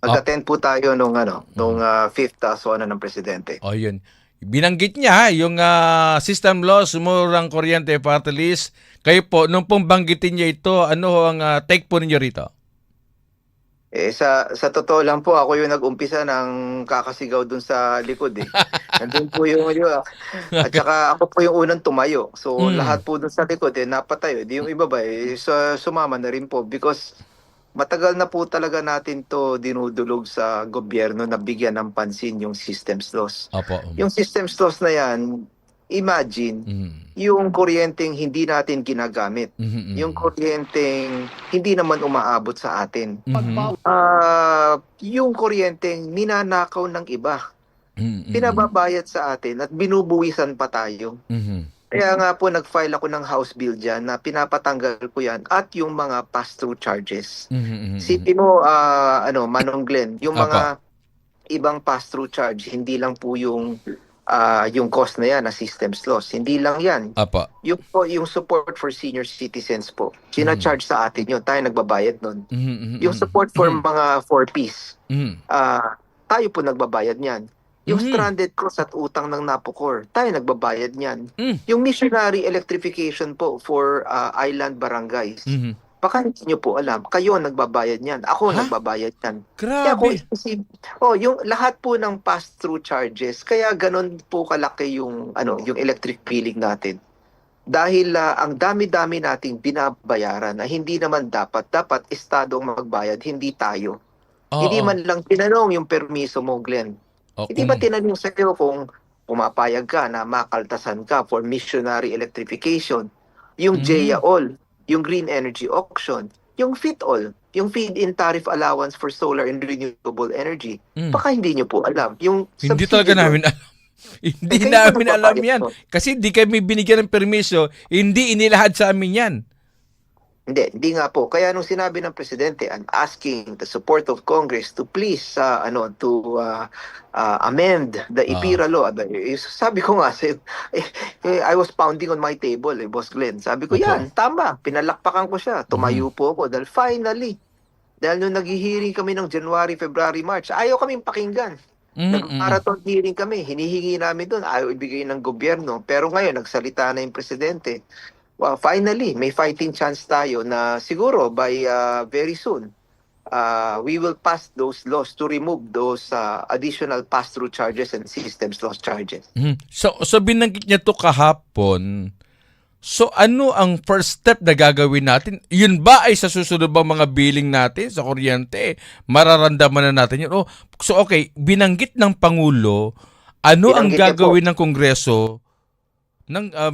Nag-attend po tayo nung Mhm. fifth task ng presidente. O yun. Binanggit niya yung system loss, murang kuryente party list. Kayo po, nung pong banggitin niya ito, ano ho ang take po ninyo rito? Sa totoo lang po, ako yung nag-umpisa ng kakasigaw dun sa likod eh. Nandun po yung at saka ako po yung unang tumayo. So Mm. lahat po dun sa likod napatayo. Di yung iba ba sumama na rin po because matagal na po talaga natin to dinudulog sa gobyerno na bigyan ng pansin yung systems loss. Opo. Yung systems loss na yan, imagine, Mhm. yung kuryenteng hindi natin ginagamit. Mhm, Yung mhm. kuryenteng hindi naman umaabot sa atin. Mhm. Yung kuryenteng ninanakaw ng iba, Mm, mm. pinababayad sa atin at binubuwisan pa tayo. Mhm. Kaya nga po nag-file ako ng House Bill dyan na pinapatanggal ko yan at yung mga pass-through charges. Mhm, mhm, mhm. Sipin mo, Manong Glenn, yung Opo. mga ibang pass-through charge, hindi lang po yung cost na yan na systems loss. Hindi lang yan. Opo. Yung support for senior citizens po, Mhm. charge sa atin yun. Tayo nagbabayad nun. Mhm, mhm, Yung mhm. support for Mhm. mga 4Ps, Mhm. tayo po nagbabayad niyan. Yung Mhm. stranded cost at utang ng Napocor, tayo nagbabayad niyan. Hmm. Yung missionary electrification po for island barangays, Mhm. baka hindi nyo po alam, kayo ang nagbabayad niyan. Ako Ha? nagbabayad niyan. Kaya kung Grabe. yung lahat po ng pass-through charges, kaya ganun po kalaki yung electric billing natin. Dahil ang dami-dami nating binabayaran na hindi naman dapat estado ang magbayad, hindi tayo. Hindi Oo. man lang tinanong yung permiso mo, Glenn. O Hindi kung ba tinanong sa iyo kung pumapayag ka na makaltasan ka for missionary electrification, yung mhm. JEA-all, yung green energy auction, yung FIT-all, yung feed-in tariff allowance for solar and renewable energy. Hmm. Baka hindi nyo po alam. Yung Hindi talaga subsidy doon, namin alam. Hindi kayo po namin alam nagbabayad yan. doon. Kasi di kami binigyan ng permiso, hindi inilahad sa amin yan. Hindi nga po. Kaya nung sinabi ng presidente, I'm asking the support of Congress to please amend the Oo. IPIRA law. Sabi ko nga I was pounding on my table, Boss Glenn. Sabi ko, Opo. yan, tama. Pinalakpakan ko siya. Mhm. Tumayo po ako dahil finally, dahil nung nag-hearing kami ng January, February, March, ayaw kaming pakinggan. Mhm, mhm. Nag-marathon hearing kami. Hinihingi namin doon. Ayaw ibigay ng gobyerno. Pero ngayon, nagsalita na yung presidente. Well, finally, may fighting chance tayo na siguro by very soon, we will pass those laws to remove those additional pass-through charges and systems loss charges. Mhm. So binanggit niya to kahapon. So ano ang first step na gagawin natin? Yun ba ay sa susunod bang mga billing natin sa kuryente? Mararamdaman na natin yun. Oh, so okay, binanggit ng Pangulo, ano ang Binanggit niya po. gagawin ng Kongreso,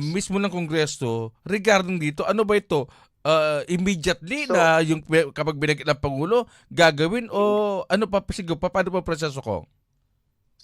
mismo ng Kongreso regarding dito? Ano ba ito? Immediately So, na yung kapag binanggit ng Pangulo, gagawin o ano pa siguro, paano pa proseso ko?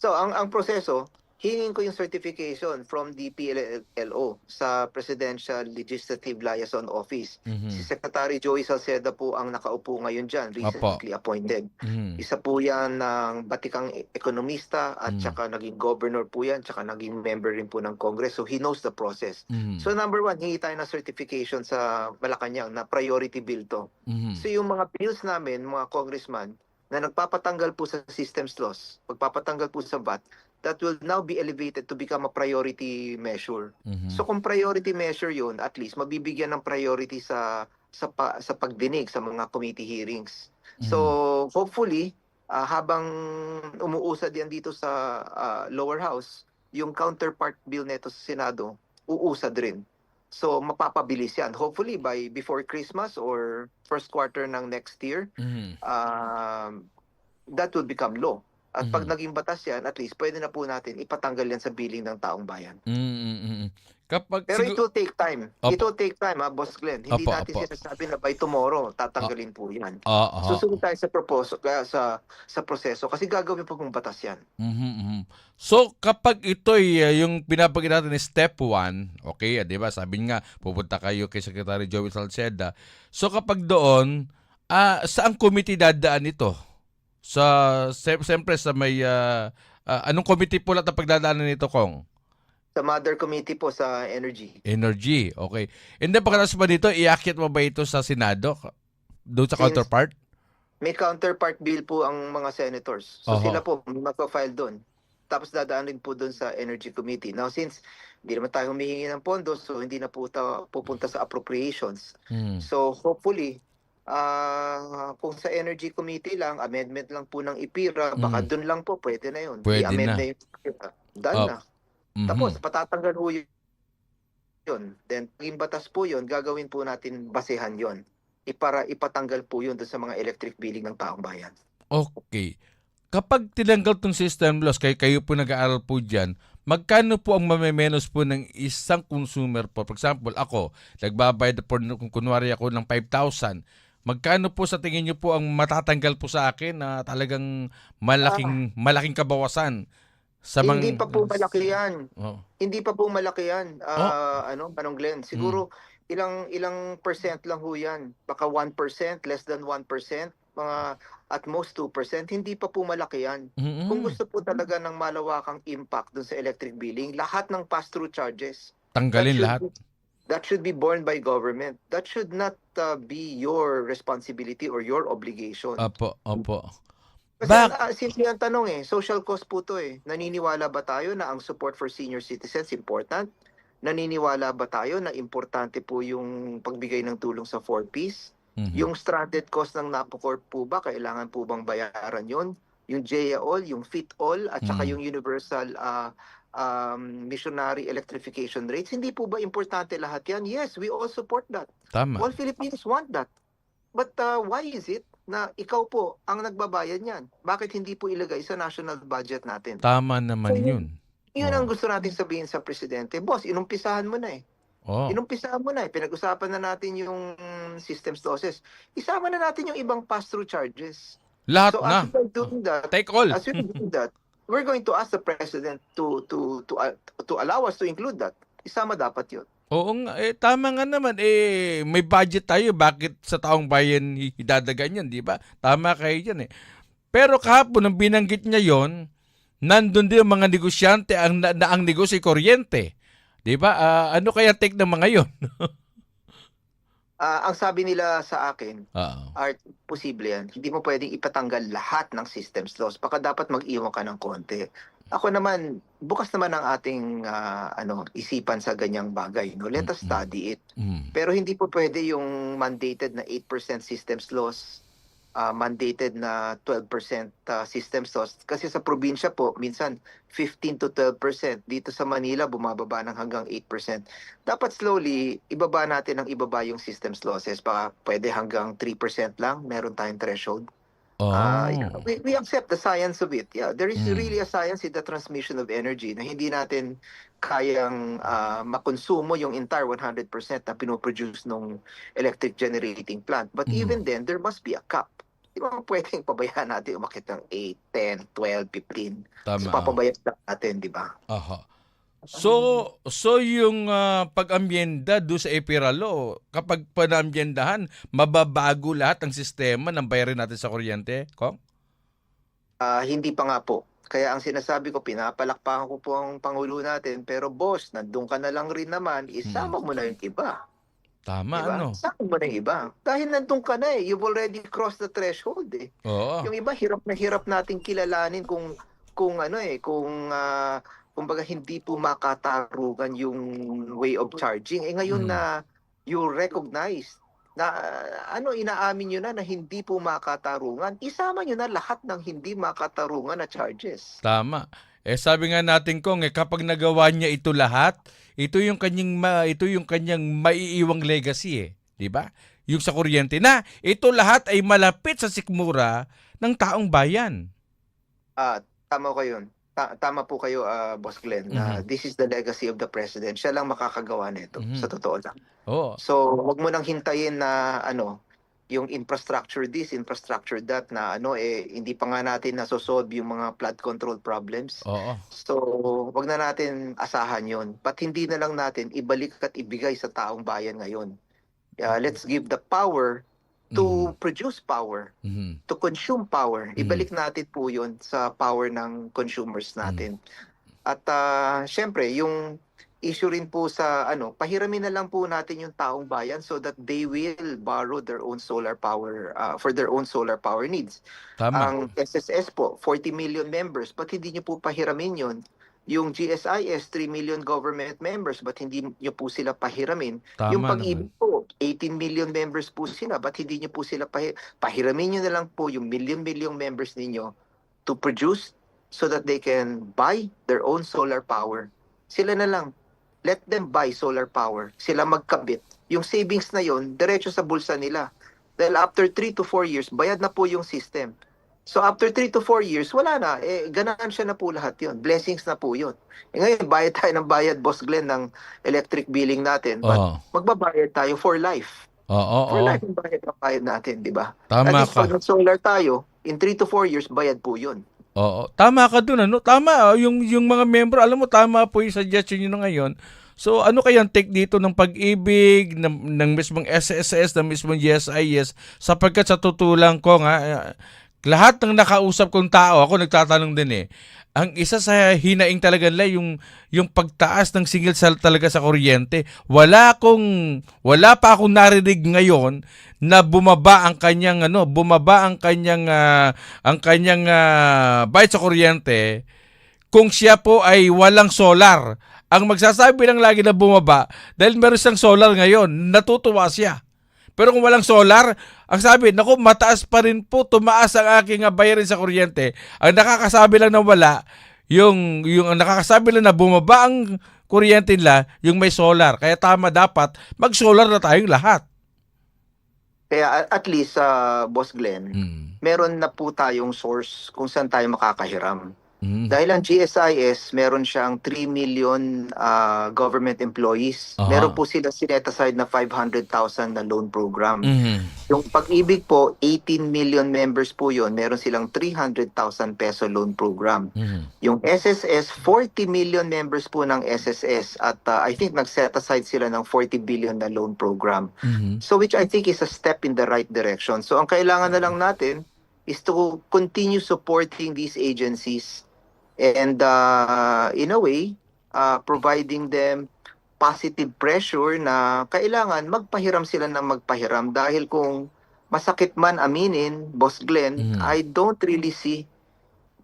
ang proseso, hingin ko yung certification from DPLO sa Presidential Legislative Liaison Office. Si Mhm. Secretary Joey Salceda po ang nakaupo ngayon dyan, Opo. recently appointed. Mhm. Isa po yan ng batikang ekonomista at Mhm. saka naging governor po yan, saka naging member rin po ng Congress. So he knows the process. Mhm. So number one, hingi tayo ng certification sa Malacanang na priority bill to. Mhm. So yung mga bills namin, mga congressman, na nagpapatanggal po sa systems loss, magpapatanggal po sa VAT, that will now be elevated to become a priority measure. Mhm. So kung priority measure yun, at least mabibigyan ng priority sa pagdinig sa mga committee hearings. So Mhm. hopefully, habang umuusad yan dito sa lower house, yung counterpart bill neto sa Senado, uusad rin. So mapapabilis yan. Hopefully before Christmas or first quarter ng next year, Mhm. um, that will become law. At pag Mhm. naging batas yan, at least pwede na po natin ipatanggal yan sa billing ng taong bayan. Mm, mm. Kapag Pero it will take time. It opo, will take time, Boss Glenn. Hindi opo, natin opo. sinasabi na by tomorrow Ah, tatanggalin po yan. oo. Susunod tayo sa proposal, kaya sa proseso kasi gagawin po kung batas yan. Mhm, mhm. So kapag ito'y yung pinapakita natin is step 1, okay, 'di ba? Sabi nga pupunta kayo kay Secretary Joey Salceda. So kapag doon, saang committee dadaan ito? Siyempre sa may anong committee po lahat ang pagdadaanan nito, Kong? Sa Mother Committee po sa Energy. Energy, okay. And then Oh. pagkatapos pa dito, iakyat mo ba ito sa Senado? Doon sa Since counterpart? May counterpart bill po ang mga senators. So Oho. sila po magpa-file doon. Tapos dadaan din po doon sa Energy Committee. Now since hindi naman tayo humihingi ng pondo, so hindi na po pupunta sa appropriations. Mm. So hopefully, kung sa Energy Committee lang, amendment lang po ng IPIRA, baka Mm. doon lang po, pwede na yun. Pwede I-amend na. na yung IPIRA. Done Op. na. Tapos Mhm. patatanggal po yun. Then yung batas po yun, gagawin po natin basehan yun. Ipatanggal po yun doon sa mga electric billing ng taong bayan. Okay. Kapag tinanggal tong system loss, kayo po nag-aaral po dyan, magkano po ang mamemenos po ng isang consumer po? For example, ako, nagbabayad po, kung kunwari ako ng 5,000, magkano po sa tingin niyo po ang matatanggal po sa akin na talagang Ah, malaking kabawasan sa Hindi pa po malaki yan. Oh. Hindi pa po malaki yan. Oh. Manong Glenn. Mm. Siguro ilang percent lang ho yan. Baka 1%, less than 1%, mga at most 2%. Hindi pa po malaki yan. Kung Mm. gusto po talaga ng malawakang impact dun sa electric billing, lahat ng pass-through charges, that Tanggalin should lahat. that should be borne by government. That should not be your responsibility or your obligation. Opo, opo. Kasi Bak simple ang tanong social cost po to Naniniwala ba tayo na ang support for senior citizens important? Naniniwala ba tayo na importante po yung pagbigay ng tulong sa 4Ps? Mhm. Yung stranded cost ng NAPOCORP po ba, kailangan po bang bayaran yon? Yung JEA-all, yung FIT-all, at saka Mm. yung universal missionary electrification rates, hindi po ba importante lahat yan? Yes, we all support that. Tama. All Filipinos want that. But why is it na ikaw po ang nagbabayad niyan? Bakit hindi po ilagay sa national budget natin? Tama So, naman yun. yun ang Oo. gusto nating sabihin sa presidente. Boss, inumpisahan mo na Oh. Inumpisahan mo na Pinag-usapan na natin yung systems losses. Isama na natin yung ibang pass-through charges. Lahat So na. Take all. as we are doing that, we're going to ask the president to allow us to include that. Isama dapat yun. Oo nga, tama nga naman. May budget tayo. Bakit sa taong bayan idadagan yan, di ba? Tama kayo dyan Pero kahapon, nang binanggit niya yon, nandun din ang mga negosyante ang negosyo ay kuryente. Di ba? Ano kaya take ng mga yon? Ang sabi nila sa akin, Oo. Art, posible yan. Hindi mo pwedeng ipatanggal lahat ng systems loss. Baka dapat mag-iwan ka ng konti. Ako naman, bukas naman ang ating isipan sa ganyang bagay. No? Let us Mm-mm. study it. Mm. Pero hindi po pwede yung mandated na 8% systems loss, mandated na 12% systems loss. Kasi sa probinsya po, minsan 15 to 12%. Dito sa Manila, bumababa ng hanggang 8%. Dapat slowly, ibaba natin ng ibaba yung systems losses. Baka pwede hanggang 3% lang. Meron tayong threshold. Oh. We accept the science of it. Yeah, there is Mm. really a science in the transmission of energy na hindi natin kayang makonsumo yung entire 100% na pinoproduce ng electric generating plant. But Mm. even then, there must be a cap. Di ba pwedeng pabayaan natin umakit ng 8, 10, 12, 15. So Tama. papabayaan natin, di ba? Aha. So yung pag-amyenda do sa EPIRA law, kapag panamyendahan, mababago lahat ng sistema ng bayarin natin sa kuryente, Kong? Hindi pa nga po. Kaya ang sinasabi ko, pinapalakpakan ko po ang Pangulo natin. Pero boss, nandun ka na lang rin naman, isama mo na yung iba. Tama, Diba? ano? Isama mo na yung iba. Dahil nandun ka na You've already crossed the threshold Oo. Yung iba, hirap na hirap nating kilalanin kung kumbaga hindi po makatarungan yung way of charging. Ngayon Mm. na you recognize na inaamin nyo na hindi po makatarungan, isama nyo na lahat ng hindi makatarungan na charges. Tama. Sabi nga natin, Kong, kapag nagawa niya ito lahat, ito yung kanyang maiiwang legacy, 'di ba? Yung sa kuryente na ito lahat ay malapit sa sikmura ng taong bayan. Tama ko yun. Tama po kayo, Boss Glenn, na Mhm. this is the legacy of the president. Siya lang makakagawa nito, Mhm. sa totoo lang. Oo. So, wag mo nang hintayin na yung infrastructure this, infrastructure that na hindi pa nga natin nasosolve yung mga flood control problems. Oo. So, wag na natin asahan yon. But hindi na lang natin ibalik at ibigay sa taong bayan ngayon. Let's give the power to produce power, Mhm. to consume power. Ibalik natin po yon sa power ng consumers natin. At syempre, yung issue rin po sa pahiramin na lang po natin yung taong bayan so that they will borrow their own solar power for their own solar power needs. Tama. Ang SSS po, 40 million members, ba't hindi nyo po pahiramin yun? Yung GSIS, 3 million government members, ba't hindi nyo po sila pahiramin? Yung Tama Pag-ibig naman. po, 18 million members po sila, ba't hindi nyo po sila pahiramin nyo na lang po yung million members ninyo to produce so that they can buy their own solar power. Sila na lang. Let them buy solar power. Sila magkabit. Yung savings na yon, diretso sa bulsa nila. Dahil after 3 to 4 years, bayad na po yung system. So after 3 to 4 years, wala na. Ganansya na po lahat yon. Blessings na po yun. Ngayon, bayad tayo ng bayad, Boss Glenn, ng electric billing natin. But Oo. magbabayad tayo for life. Oo, For oo. life ang bayad natin, di ba? At Tama least pag ka. nag-solar tayo, in 3 to 4 years, bayad po yun. Oo, tama ka dun, ano? Tama, yung mga membro, alam mo, tama po yung suggestion nyo na ngayon. So, ano kayang take dito ng Pag-ibig, ng mismong SSS, ng mismong GSIS, sapagkat sa tutulang ko nga, lahat ng nakausap kong tao, ako nagtatanong din ang isa sa hinaing talaga nila yung pagtaas ng singil talaga sa kuryente. Wala pa akong narinig ngayon na bumaba ang kanyang bayad sa kuryente kung siya po ay walang solar. Ang magsasabi lang lagi na bumaba dahil meron siyang solar ngayon, natutuwa siya. Pero kung walang solar, ang sabi, naku, mataas pa rin po, tumaas ang aking bayarin sa kuryente. Ang nakakasabi lang na wala, yung nakakasabi lang na bumaba ang kuryente nila, yung may solar. Kaya tama, dapat mag-solar na tayong lahat. Kaya at least, Boss Glenn, meron na po tayong source kung saan tayo makakahiram. Dahil ang GSIS, meron siyang 3 million government employees. Aha. Meron po sila sinet aside na 500,000 na loan program. Mhm. Yung Pag-ibig po, 18 million members po yon. Meron silang 300,000 peso loan program. Mhm. Yung SSS, 40 million members po ng SSS. At I think nag-set aside sila ng 40 billion na loan program. Mhm. So which I think is a step in the right direction. So ang kailangan na lang natin is to continue supporting these agencies and in a way, providing them positive pressure na kailangan magpahiram sila ng magpahiram dahil kung masakit man aminin, Boss Glenn, Mhm. I don't really see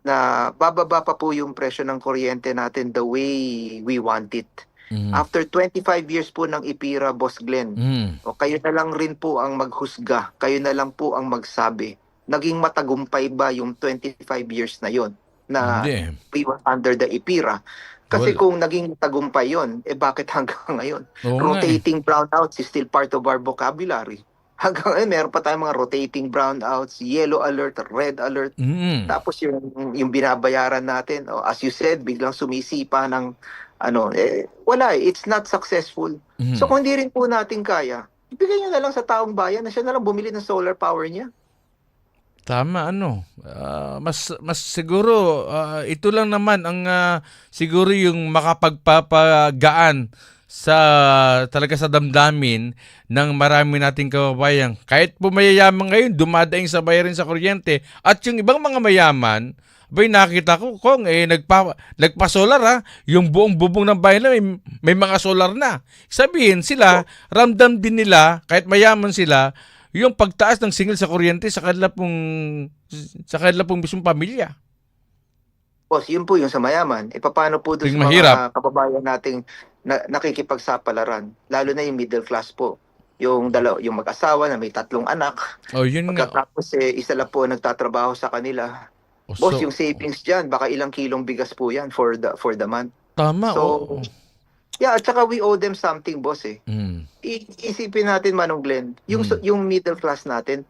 na bababa pa po yung presyo ng kuryente natin the way we want it. Mhm. After 25 years po ng IPIRA, Boss Glenn, Mhm. o kayo na lang rin po ang maghusga, kayo na lang po ang magsabi, naging matagumpay ba yung 25 years na yon na Hindi. we were under the IPIRA? Kasi Wala. kung naging tagumpay yon, bakit hanggang ngayon? Oo nga Rotating brownouts is still part of our vocabulary. Hanggang ngayon, meron pa tayong mga rotating brownouts, yellow alert, red alert. Mhm. Tapos yung binabayaran natin, as you said, biglang sumisipa ng wala it's not successful. Mhm. So kung hindi rin po natin kaya, ibigay nyo na lang sa taong bayan na siya na lang bumili ng solar power niya. Tama, mas siguro ito lang naman ang siguro yung makapagpapagaan talaga sa damdamin ng marami nating kababayan. Kahit po mayayaman ngayon, dumadaing sa bayarin sa kuryente, at yung ibang mga mayaman, nakita ko kung nagpa-solar, yung buong bubong ng bayan na may mga solar na. Sabihin sila, ramdam din nila, kahit mayaman sila, yung pagtaas ng singil sa kuryente sa kanila pong mismong pamilya. Boss, yun po yung sa mayaman. Paano po doon Yung sa mga mahirap. kababayan nating nakikipagsapalaran? Lalo na yung middle class po. Yung mag-asawa na may 3 anak. Yun nga. Pagkatapos isa lang po nagtatrabaho sa kanila. Boss, yung savings dyan, baka ilang kilong bigas po yan for the month. Tama, So, yeah, at saka we owe them something, boss Mm. Isipin natin, Manong Glenn, yung middle class natin,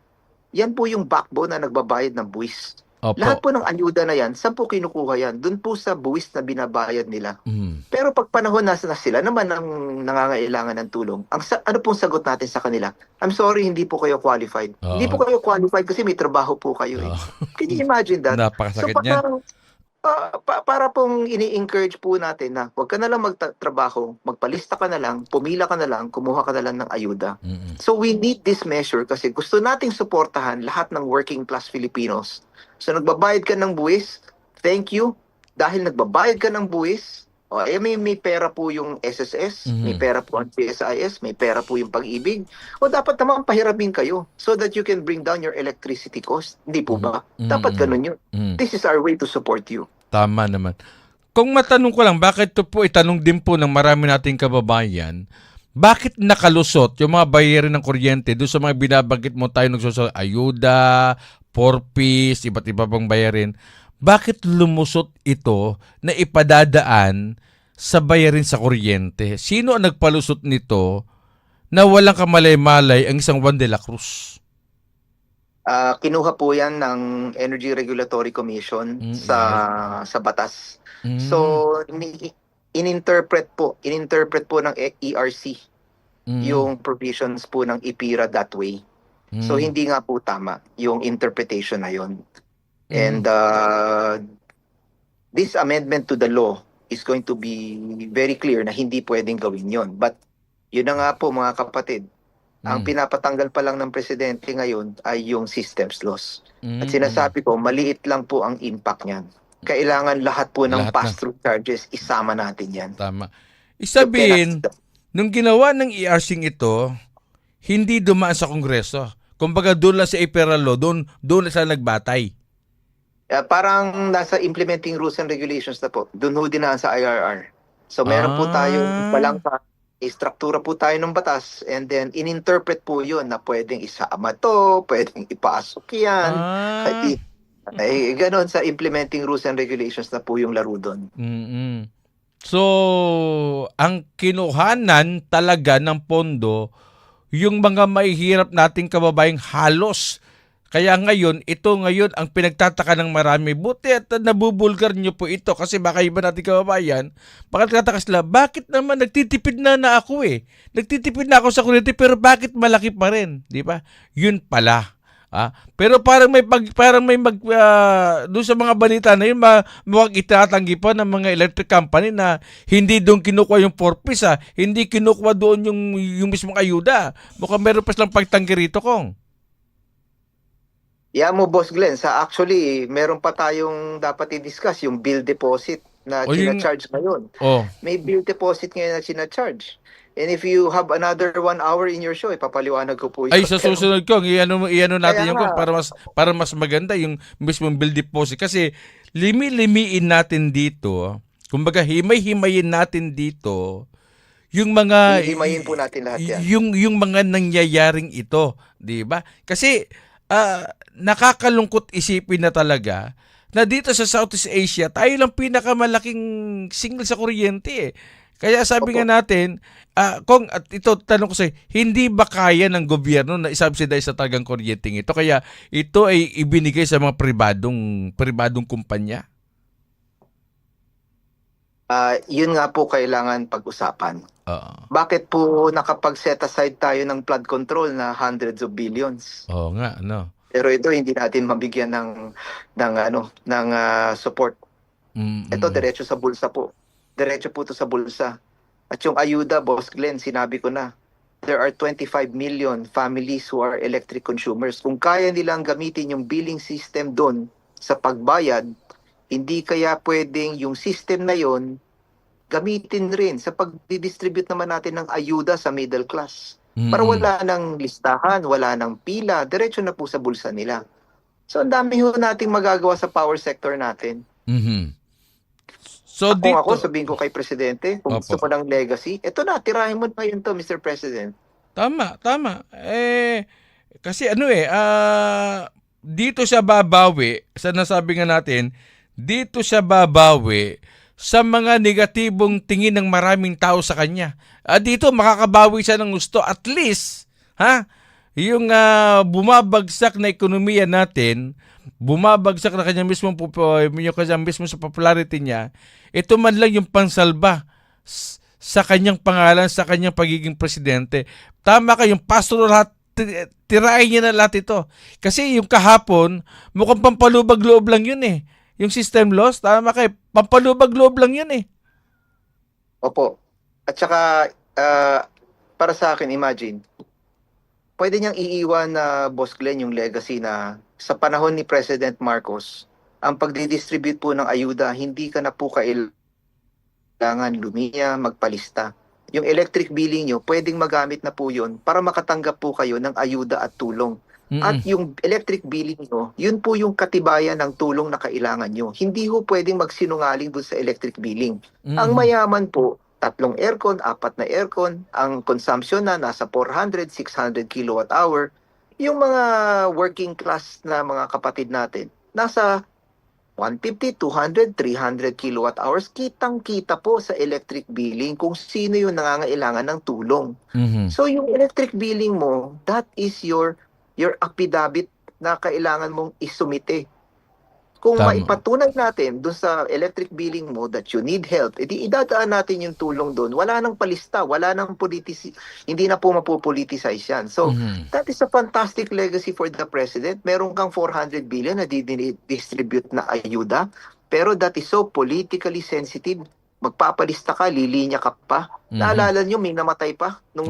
yan po yung backbone na nagbabayad ng buwis. Opo. Lahat po ng ayuda na yan, saan po kinukuha yan? Doon po sa buwis na binabayad nila. Mm. Pero pag panahon na sila naman ang nangangailangan ng tulong, ano pong sagot natin sa kanila? I'm sorry, hindi po kayo qualified. Oo. Hindi po kayo qualified kasi may trabaho po kayo. Can you imagine that? Napakasakit niyan. parang, para pong ini-encourage po natin na huwag ka na lang magtrabaho, magpalista ka na lang, pumila ka na lang, kumuha ka na lang ng ayuda. Mm-mm. So we need this measure kasi gusto nating suportahan lahat ng working class Filipinos. So nagbabayad ka ng buwis, thank you. Dahil nagbabayad ka ng buwis, May pera po yung SSS, may Mhm. pera po ang GSIS, may pera po yung Pag-ibig. O dapat naman pahiramin kayo so that you can bring down your electricity cost. Hindi po Mhm. ba? Dapat Mm. ganun yun. Mm. This is our way to support you. Tama naman. Kung matanong ko lang, bakit to po itanong din po ng marami nating kababayan, bakit nakalusot yung mga bayarin ng kuryente doon sa mga binabanggit mo tayo nagsusol, ayuda, porpis, iba't iba pang bayarin, bakit lumusot ito na ipadadaan sa bayarin sa kuryente? Sino ang nagpalusot nito na walang kamalay-malay ang isang Juan de la Cruz? Kinuha po yan ng Energy Regulatory Commission Yes. sa batas. Mm, So, ininterpret po ng ERC mm, yung provisions po ng IPIRA that way. So, mm, hindi nga po tama yung interpretation na yun. And mm, this amendment to the law is going to be very clear na hindi pwedeng gawin yon. But yun na nga po mga kapatid, ang mm, pinapatanggal pa lang ng presidente ngayon ay yung systems laws. At mm. sinasabi ko, maliit lang po ang impact niyan. Kailangan lahat po ng Lahat na. pass-through charges, isama natin yan. Tama. You cannot, Isabihin, nung ginawa ng ERC ito, hindi dumaan sa Kongreso. Kumbaga doon lang sa Imperial Law, doon sila nagbatay. parang nasa implementing rules and regulations na po. Doon ho dinaan sa IRR. So meron po tayong Ah. palang istruktura po tayo ng batas and then ininterpret po yun na pwedeng isama to, pwedeng ipasok yan. Ah. Ganon sa implementing rules and regulations na po yung laro doon. Mm. So, ang kinuhanan talaga ng pondo, yung mga mahihirap nating kababayang halos. Kaya ito ngayon ang pinagtataka ng marami. Buti at nabubulgar nyo po ito kasi baka iba nating kababayan, baka nagtataka sila, bakit naman nagtitipid na ako eh? Nagtitipid na ako sa kuryente pero bakit malaki pa rin? Di ba? Yun pala. Pero parang may doon sa mga balita na yun, mukhang itatanggi pa ng mga electric company na hindi doon kinukuha yung porpoise hindi kinukuha doon yung mismong ayuda. Mukhang meron pa silang pagtanggi rito kong. Yeah mo, Boss Glenn, actually, meron pa tayong dapat i-discuss, yung bill deposit na O yung, charge ngayon. oh, May bill deposit ngayon na charge. And if you have another 1 hour in your show, ipapaliwanag ko po yun. ay sa susunod kong, iano Kaya natin yung nga, kung para mas maganda yung mismong bill deposit. Kasi limiin natin dito, kumbaga himay-himayin natin dito, yung mga hihimayin po natin lahat yan. yung mga nangyayaring ito, 'di ba? Kasi nakakalungkot isipin na talaga na dito sa Southeast Asia, tayo lang pinakamalaking single sa kuryente eh. Kaya sabi Opo. nga natin, kung at ito tanong ko sa'yo, hindi ba kaya ng gobyerno na isubsidize sa talagang kuryente ito? Kaya ito ay ibinigay sa mga pribadong kumpanya? Yun nga po kailangan pag-usapan. Oo. Bakit po nakapag-set aside tayo ng flood control na hundreds of billions? Oo nga, ano. Pero ito hindi natin mabigyan ng support. Ito Mm. diretso sa bulsa po. Diretso po to sa bulsa. At yung ayuda, Boss Glenn, sinabi ko na, there are 25 million families who are electric consumers. Kung kaya nilang gamitin yung billing system doon sa pagbayad, hindi kaya pwedeng yung system na yon gamitin rin sa pag-distribute naman natin ng ayuda sa middle class. Para Mm. wala nang listahan, wala nang pila, diretso na po sa bulsa nila. So ang dami ho nating magagawa sa power sector natin. Mhm. So Ako, dito, sabihin ko kay Presidente, kung gusto opo. mo ng legacy, eto na, tirahin mo na yun to, Mr. President. Tama, tama. Kasi dito siya babawi, sa nasabi nga natin, dito siya babawi sa mga negatibong tingin ng maraming tao sa kanya. Dito makakabawi siya ng gusto, at least, yung bumabagsak na ekonomiya natin, bumabagsak na kanya mismo sa popularity niya, ito man lang yung pansalba sa kanyang pangalan, sa kanyang pagiging presidente. Tama ka, yung pastor lahat, tirahin niya na lahat ito. Kasi yung kahapon, mukhang pampalubag-loob lang yun eh. Yung system loss, tama ka, pampalubag-loob lang yun eh. Opo. At saka, para sa akin, imagine, pwede niyang iiwan na Boss Glenn yung legacy na sa panahon ni President Marcos, ang pagdidistribute po ng ayuda, hindi ka na po kailangan luminya, magpalista. Yung electric billing nyo, pwedeng magamit na po yun para makatanggap po kayo ng ayuda at tulong. At Mm. yung electric billing nyo, yun po yung katibayan ng tulong na kailangan nyo. Hindi ho pwedeng magsinungaling dun sa electric billing. Ang Mm. mayaman po, 3 aircon, 4 na aircon, ang consumption na nasa 400, 600 kilowatt hour. Yung mga working class na mga kapatid natin, nasa 150, 200, 300 kilowatt hours, kitang-kita po sa electric billing kung sino yung nangangailangan ng tulong. Mhm. So yung electric billing mo, that is your affidavit na kailangan mong isumite. Kung Tama. maipatunay natin doon sa electric billing mo that you need help, edi idadaan natin yung tulong doon. Wala nang palista, wala nang hindi na po mapopoliticize yan. So, Mhm. that is a fantastic legacy for the president. Meron kang 400 billion na distribute na ayuda, pero that is so politically sensitive. Magpapalista ka, lilinya ka pa. Mhm. Naalala nyo, may namatay pa nung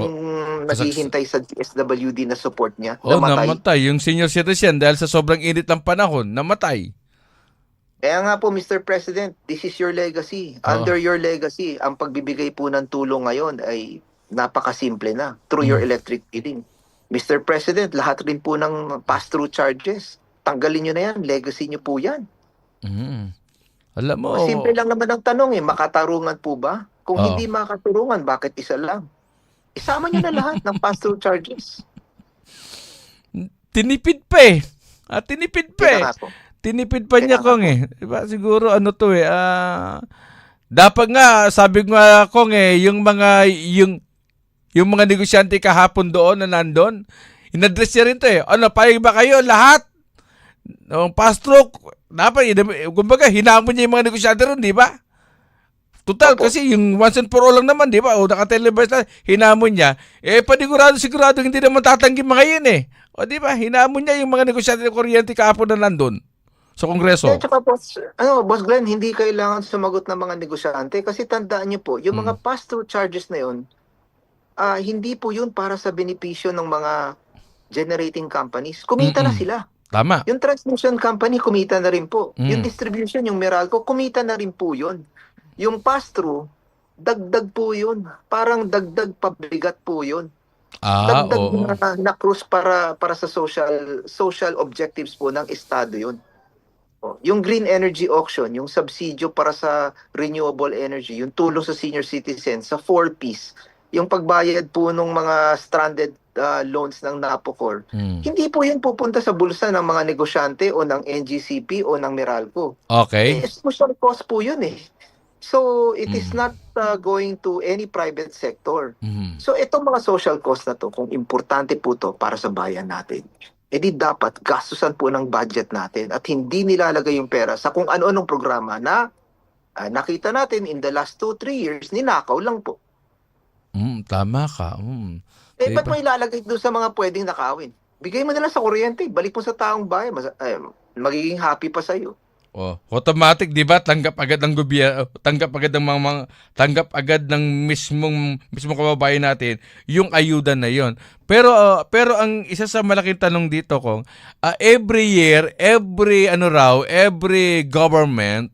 kasaks- naghihintay sa DSWD na support niya. Oh, Namatay. namatay. Yung senior citizen dahil sa sobrang init ng panahon, namatay. Kaya nga po, Mr. President, this is your legacy. Oo. Under your legacy, ang pagbibigay po ng tulong ngayon ay napakasimple na through your electric billing. Mr. President, lahat rin po ng pass-through charges, tanggalin nyo na yan. Legacy nyo po yan. Mhm. Alam mo, Simple lang naman ang tanong makatarungan po ba? Kung Oo. hindi makatarungan, bakit isa lang? Isama nyo na lahat ng pass-through charges. tinipid pa eh. Tinipid pa Kaya eh. nga po. Tinipid pa niya, Kaya nga Kong eh. Diba? Siguro ano to eh. Dapat nga, sabi ko nga, Kong eh, yung mga negosyante kahapon doon na nandun, inadress niya rin to eh. Ano, payag ba kayo lahat? Ng pass-through, dapat, kumbaga, hinamon niya yung mga negosyante ron, di ba? Total, Opo. kasi yung once and for all lang naman, di ba? O nakatelevise na, hinamon niya. Sigurado hindi naman tatanggi mga yun eh. O di ba? Hinamon niya yung mga negosyante ng kuryente kahapon na nandun sa Kongreso. Kaya tsaka Boss Glenn, hindi kailangan sumagot ng mga negosyante kasi tandaan niyo po, yung mga pass-through charges na yun, hindi po yun para sa benepisyo ng mga generating companies. Kumita na Mm-mm. sila. Tama. Yung transmission company, kumita na rin po. Yung Mm. distribution, yung Meralco, kumita na rin po yun. Yung pass-through, dagdag po yun. Parang dagdag pabigat po yun. Dagdag Oo. na cruise para sa social objectives po ng estado yun. Yung green energy auction, yung subsidio para sa renewable energy, yung tulong sa senior citizens, sa 4Ps, yung pagbayad po ng mga stranded loans ng NAPOCOR, hindi po yun pupunta sa bulsa ng mga negosyante o ng NGCP o ng Meralco. Okay. Social cost po yun eh. So, it is not going to any private sector. Mhm. So, itong mga social cost na to, kung importante po to para sa bayan natin, edi dapat gastusan po ng budget natin at hindi nilalagay yung pera sa kung ano-anong programa na nakita natin in the last 2-3 years, ninakaw lang po. Tama ka. Ba't Diba? mo ilalagay doon sa mga pwedeng nakawin? Bigay mo na lang sa kuryente, balik mo sa taong bayan, magiging happy pa sa'yo. Automatic, 'di ba? Tanggap agad ng gobyerno, tanggap agad ng mismong kababayan natin yung ayuda na 'yon. Pero ang isa sa malaking tanong dito kung every year, every government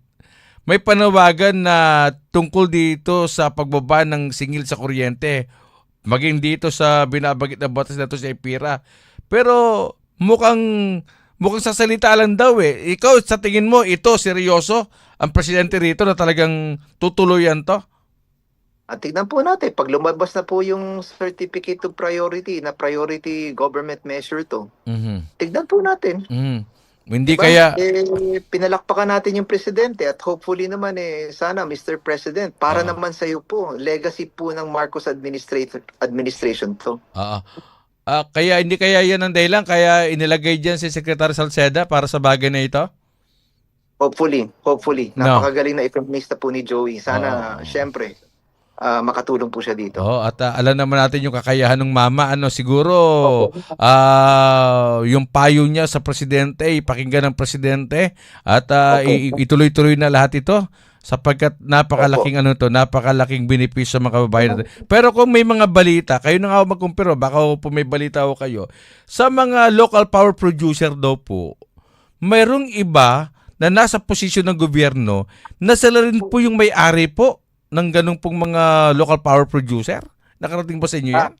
may panawagan na tungkol dito sa pagbaba ng singil sa kuryente. Maging dito sa binabagit na batas na to sa EPIRA. Pero mukhang sasalita lang daw eh. Ikaw, sa tingin mo, ito, seryoso? Ang presidente rito na talagang tutuluyan to? At tignan po natin, pag lumabas na po yung certificate of priority na priority government measure to, tignan po natin. Hindi Diba? kaya... Pinalakpakan natin yung presidente at hopefully naman sana Mr. President, para naman sa iyo po, legacy po ng Marcos administration to. Kaya hindi kaya yan ang dahilan, kaya inilagay dyan si Secretary Salceda para sa bagay na ito? Hopefully. No. Napakagaling na economista po ni Joey. Sana, syempre, makatulong po siya dito. At alam naman natin yung kakayahan ng mama. Siguro, yung payo niya sa presidente, ipakinggan ng presidente at ituloy-tuloy na lahat ito sapagkat napakalaking benepisyo sa mga kababayan natin. Pero kung may mga balita, kayo na nga magkumpiro, baka po may balita ho kayo, sa mga local power producer daw po, mayroong iba na nasa posisyon ng gobyerno na sila rin po yung may-ari po ng ganung pong mga local power producer? Nakarating ba sa inyo yan?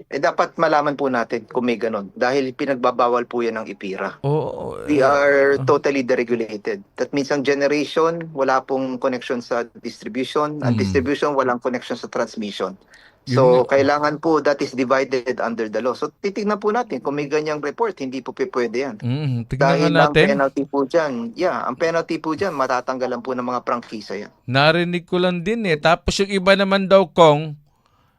Dapat malaman po natin kung may ganon. Dahil pinagbabawal po yan ng IPIRA. Oo. We are totally deregulated. That means ang generation, wala pong connection sa distribution. Ang distribution, walang connection sa transmission. Yun So, nga. kailangan po that is divided under the law. So, titignan po natin kung may ganyang report, hindi po pwede yan. Tignan nga Dahil ang natin. penalty po dyan, ang penalty po dyan, matatanggalan po ng mga prangkisa yan. Narinig ko lang din eh. Tapos yung iba naman daw kung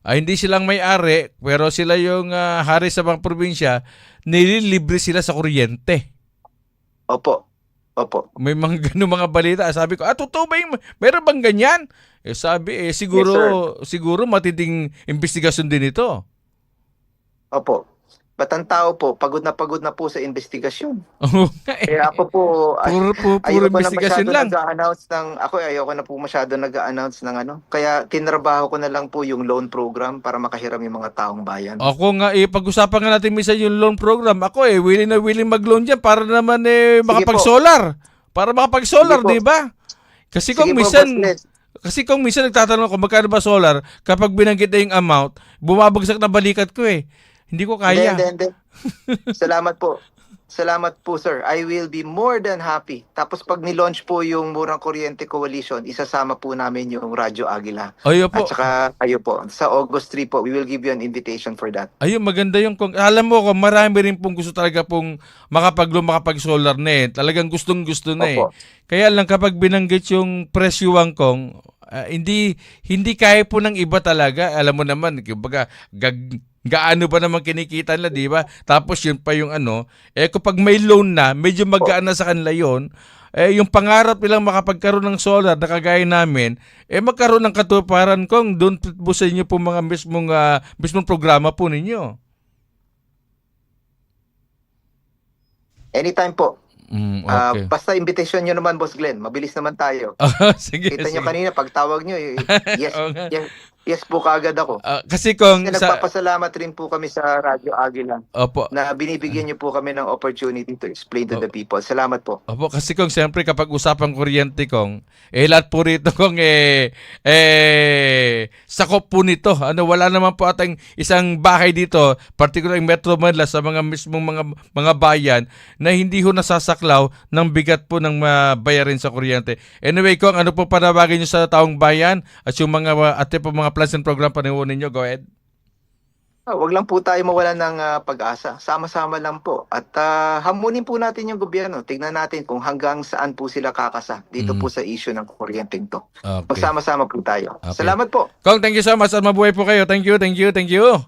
hindi silang may-ari, pero sila yung hari sa mga probinsya, nililibre sila sa kuryente. Opo. Opo. May mga ganun mga balita. Sabi ko, totoo ba yung, meron bang ganyan? Sabi, siguro matinding investigasyon din ito. Opo. Ba't ang tao po, pagod na po sa investigasyon. Oo nga eh. Kaya ako po, Puro ayoko na investigasyon masyado lang. nag-a-announce ayoko na po masyado nag-a-announce ng ano. Kaya tinrabaho ko na lang po yung loan program para makahiram yung mga taong bayan. Ako nga pag-usapan nga natin minsan yung loan program. Ako willing na willing mag-loan dyan para naman Sige makapag-solar. Para makapag-solar, Sige po. di ba? Kasi kung Sige po, minsan, Boss Glenn. kasi kung minsan nagtatanong ako magkano ba solar, kapag binanggit na yung amount, bumabagsak na balikat ko eh. Hindi ko kaya. Hindi. Salamat po. Salamat po, sir. I will be more than happy. Tapos pag ni-launch po yung Murang Kuryente Coalition, isasama po namin yung Radyo Agila. Ayo po. At saka kayo po. Sa August 3 po, we will give you an invitation for that. Ayun, maganda yung alam mo ko, marami rin pong gusto talaga pong makapag-solar na eh. Talagang gustong-gusto na eh. Opo. Kaya lang kapag binanggit yung presyuhan kong, hindi kaya po ng iba talaga. Alam mo naman, kumbaga, gaano ba naman kinikita nila, di ba? Tapos yun pa yung kapag may loan na, medyo magaan na sa kanila yun, yung pangarap nilang makapagkaroon ng solar na kagaya namin, magkaroon ng katuparan kung doon po sa inyo po mga mismong programa po ninyo. Anytime po. Okay. Basta invitation nyo naman, Boss Glenn. Mabilis naman tayo. Sige, Kita nyo sige. kanina, pagtawag nyo, yes, Oo nga. yes po kaagad ako. Kasi kung Kasi nagpapasalamat rin po kami sa Radyo Agila Opo. na binibigyan nyo po kami ng opportunity to explain to the people. Salamat po. Opo, kasi kung siyempre kapag usapang kuryente kong, lahat po rito kong sakop po nito. Wala naman po atang isang bahay dito, particular in Metro Manila sa mga mismong mga bayan na hindi ho nasasaklaw ng bigat po ng bayarin sa kuryente. Anyway, kung ano po panawagin nyo sa taong bayan at yung mga plans and program paniwon ninyo, go ahead. Wag lang po tayo mawalan ng pag-asa. Sama-sama lang po. At hamunin po natin yung gobyerno. Tignan natin kung hanggang saan po sila kakasa dito po sa issue ng kuryenteng to. Okay. Magsama-sama po tayo. Okay. Salamat po. Kong, thank you so much at mabuhay po kayo. Thank you.